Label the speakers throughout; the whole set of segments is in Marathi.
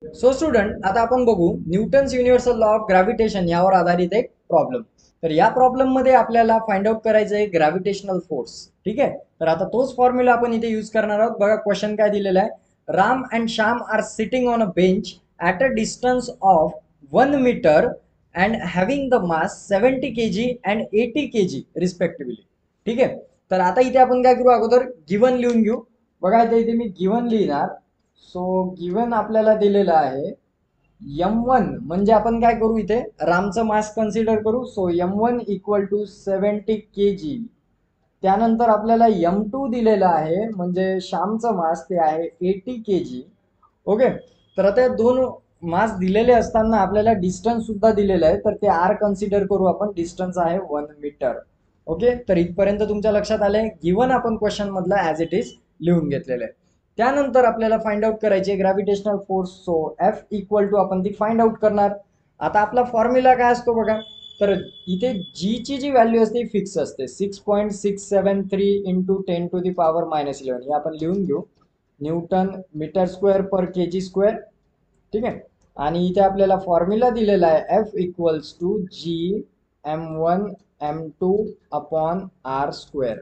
Speaker 1: सो स्टुडंट, आता आपण बघू Newton's universal law of gravitation यावर आधारित एक प्रॉब्लेम. तर या प्रॉब्लेम मध्ये आपल्याला फाइंड आउट करायचं आहे ग्रॅव्हिटेशनल फोर्स. ठीक आहे, तर आता तोच फॉर्म्युला आपण इथे यूज करणार आहोत. बघा क्वेश्चन काय दिलेला आहे. Ram and Shyam are sitting on a bench at a distance of 1 metre and having the mass 70 kg and 80 kg respectively. ठीक आहे, तर आता इथे आपण काय करू, अगोदर गिवन लिहून घेऊ. बघा इथे मी गिवन लिहिणार. सो गिवन आपल्याला दिलेलं आहे M1, म्हणजे आपण काय करू, इथे रामचं मास कन्सिडर करू. So M1 equal to 70 kg. त्यानंतर आपल्याला M2 दिलेलं आहे, म्हणजे श्यामचं मास ते आहे 80 kg. ओके, तर आता दोन मास दिलेले असताना आपल्याला डिस्टन्स सुद्धा दिलेलं आहे, तर ते आर कन्सिडर करू आपण. डिस्टन्स आहे 1 मीटर. ओके, तर इथपर्यंत तुमच्या लक्षात आलंय. गिवन आपण क्वेश्चन मधला ऍज इट इज लिहून घेतलेलं आहे. त्यानंतर आपल्याला फाइंड आउट करायची gravitational force. So F equal to आपण ती फाइंड आउट करणार. आता आपला फॉर्म्युला काय असतो बघा. तर इथे जी ची जी व्हॅल्यू असते फिक्स असते, 6.673 इंटू 10⁻⁻11. हे आपण लिहून घेऊ. Newton metre square per kg square. ठीक आहे, आणि इथे आपल्याला फॉर्म्युला दिलेला आहे F equals to G m1 m2 upon r square.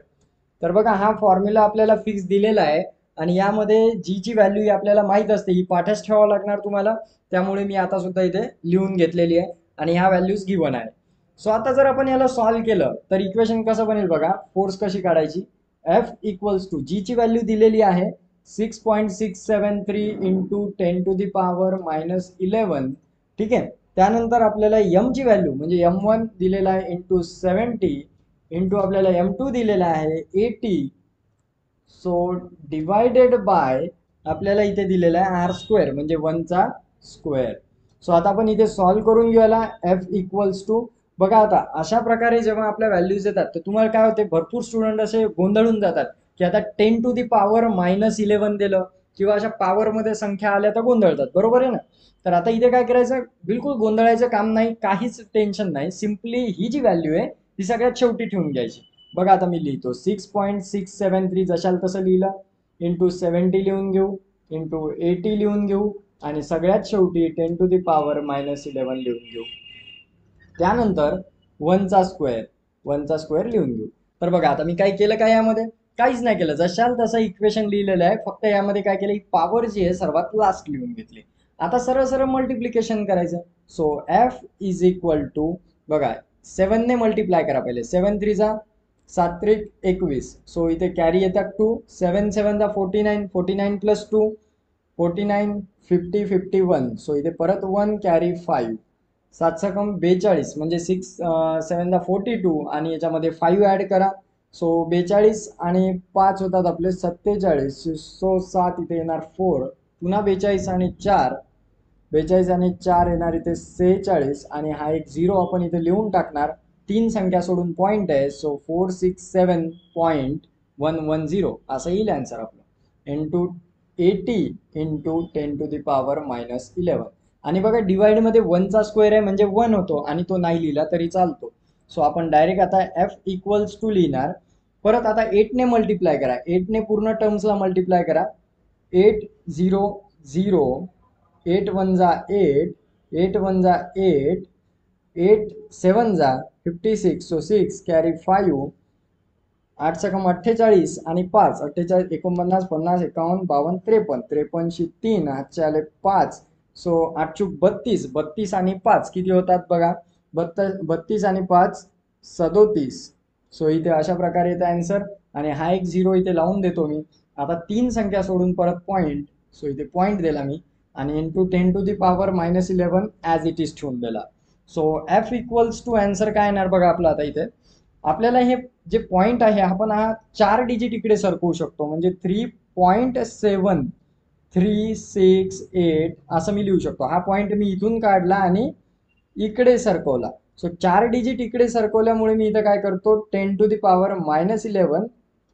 Speaker 1: तर बघा हा फॉर्म्युला आपल्याला फिक्स दिलेला आहे, आणि यामध्ये जी ची व्हॅल्यू ही आपल्याला माहित असते, ही पाठच ठेवावं लागणार तुम्हाला. त्यामुळे मी आता सुद्धा इथे लिहून घेतलेली आहे, आणि ह्या व्हॅल्यूज गिवन आहे. सो आता जर आपण याला सॉल्व्ह केलं तर इक्वेशन कसं बनेल बघा. फोर्स कशी काढायची. एफ इक्वल्स टू जी ची व्हॅल्यू दिलेली आहे 6.673 इंटू 10⁻⁻11. ठीक आहे, त्यानंतर आपल्याला एम ची व्हॅल्यू म्हणजे M1 दिलेला आहे इंटू 70 इंटू आपल्याला M2 दिलेला आहे 80. सो डिवायडेड बाय आपल्याला इथे दिलेला आहे आर स्क्वेअर म्हणजे 1चा स्क्वेअर. सो आता आपण इथे सॉल्व्ह करून घेऊया. एफ इक्वल्स टू, बघा आता अशा प्रकारे जेव्हा आपल्या व्हॅल्यूज येतात तर तुम्हाला काय होते, भरपूर स्टुडंट असे गोंधळून जातात की आता 10⁻⁻11 दिलं किंवा अशा पॉवर मध्ये संख्या आल्या तर गोंधळतात. बरोबर आहे ना. तर आता इथे काय करायचं, बिलकुल गोंधळायचं काम नाही, काहीच टेन्शन नाही. सिम्पली ही जी व्हॅल्यू आहे ती सगळ्यात शेवटी ठेवून घ्यायची. बघा आता मी लिहितो 6.673 जशाल तसं लिहिलं, इंटू 70 लिहून घेऊ, इंटू 80 लिहून घेऊ, आणि सगळ्यात शेवटी 10⁻⁻11 लिहून घेऊ. त्यानंतर 1चा स्क्वेअर लिहून घेऊ. तर बघा आता मी काय केलं, काय यामध्ये काहीच नाही केलं, जशाल तसं इक्वेशन लिहिलेलं आहे. फक्त यामध्ये काय केलं, पॉवर जी आहे सर्वात लास्ट लिहून घेतली. आता सरळ सरळ मल्टिप्लिकेशन करायचं. So F is equal to, बघा 7 ने मल्टिप्लाय करा पहिले. 7 3 7 3 21. सो इथे कॅरी येतात 2. 7 7 49, 49 प्लस 2 49, 50 51. सो इथे परत 1 कॅरी 5. 7 सकम 42 म्हणजे 6 7 42, आणि याच्यामध्ये 5 ऍड करा. सो 42 आणि 5 होतात आपले 47. सो 7 इथे येणार 4, पुन्हा 42 आणि 4, 42 आणि 4 येणार इथे 46, आणि हा एक 0 आपण इथे लिहून टाकणार. 3 संख्या सोडून पॉईंट आहे. सो 467.110 असं येईल आन्सर आपलं. Into 80 into 10⁻⁻11. आणि बघा डिवाइड मध्ये 1चा स्क्वेअर आहे म्हणजे 1 होतो, आणि तो नाही लिहिला तरी चालतो. सो आपण डायरेक्ट आता एफ इक्वल्स टू लिहिणार. परत आता 8 ने मल्टिप्लाय करा. 8 ने पूर्ण टर्म्सला मल्टिप्लाय करा. 8 0 0, 8 1 8, 8 1 8, 8 7 56. सो 6 कॅरी 5, 8 सकम 48 आणि 5 48 49 50 51 52 53. 53 3 हातचे आले 5. सो 8 चूक 32, 32 आणि 5 किती होतात बघा. 32 आणि 5 37. सो इथे अशा प्रकारे येतं आन्सर, आणि हा एक 0 इथे लावून देतो मी. आता 3 संख्या सोडून परत पॉईंट. सो इथे पॉईंट दिला मी, आणि इंटू 10⁻⁻11 ॲज इट इज ठेवून दिला. So F equals to answer काय येणार बघा आपलं. आता इथे आपल्याला हे जे पॉइंट आहे आपण हा 4 डिजिट इकडे सरकवू शकतो, म्हणजे 3.7368 असं मी लिहू शकतो. हा पॉइंट मी इथून काढला आणि इकडे सरकवला. सो 4 डिजिट इकडे सरकवल्यामुळे मी इथं काय करतो, 10⁻⁻11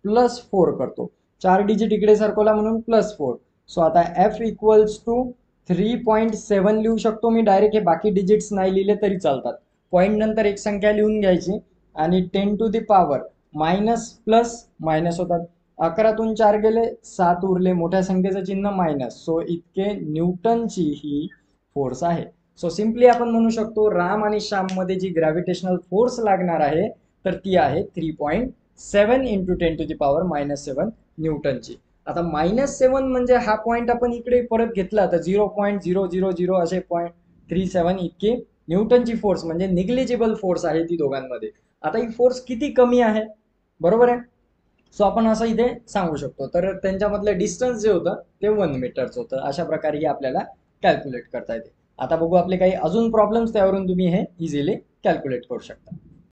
Speaker 1: प्लस 4 करतो. 4 डिजिट इकडे सरकवला म्हणून +4. सो आता एफ इक्वल्स टू 3.7 लिहू शकतो मी डायरेक्ट. हे बाकी डिजिट्स नाही लिहिले तरी चालतात. पॉईंट नंतर एक संख्या लिहून घ्यायची, आणि 10⁻, मायनस प्लस मायनस होतात. 11तून 4 गेले 7 उरले, मोठ्या संख्येचं चिन्ह मायनस, सो इतके न्यूटनची ही फोर्स आहे. सो सिम्पली आपण म्हणू शकतो राम आणि श्याम मध्ये जी ग्रॅव्हिटेशनल फोर्स लागणार आहे तर ती आहे 3.7 इंटू 10⁻⁻7 न्यूटनची. आता -7 म्हणजे हा पॉईंट आपण इकडे परत घेतला तर 0.000 असे 0.37 इतकी न्यूटनची फोर्स म्हणजे निग्लिजिबल फोर्स आहे ती दोघांमध्ये. आता ही फोर्स किती कमी आहे, बरोबर आहे. सो आपण असं इथे सांगू शकतो. तर त्यांच्यामधलं डिस्टन्स जे होतं ते 1 मीटरचं होतं. अशा प्रकारे ही आपल्याला कॅल्क्युलेट करता येते. आता बघू आपले काही अजून प्रॉब्लेम्स, त्यावरून तुम्ही हे इझिली कॅल्क्युलेट करू शकता.